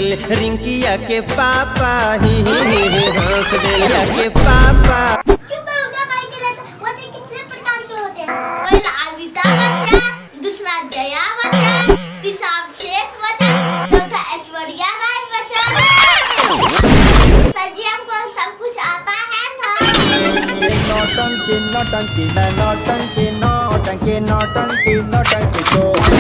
देल रिंकिया के पापा ही हंस देलिया के पापा। क्यों बहुधा भाई के बच्चे कितने प्रकार के होते हैं? पहला अमिता बच्चा, दूसरा जया बच्चा, तीसरा अभिषेक बच्चा, चौथा ऐश्वर्या राय बच्चा। सर जी हमको सब कुछ आता है ना? नौटंकी नौटंकी नौटंकी नौटंकी नौटंकी नौटंकी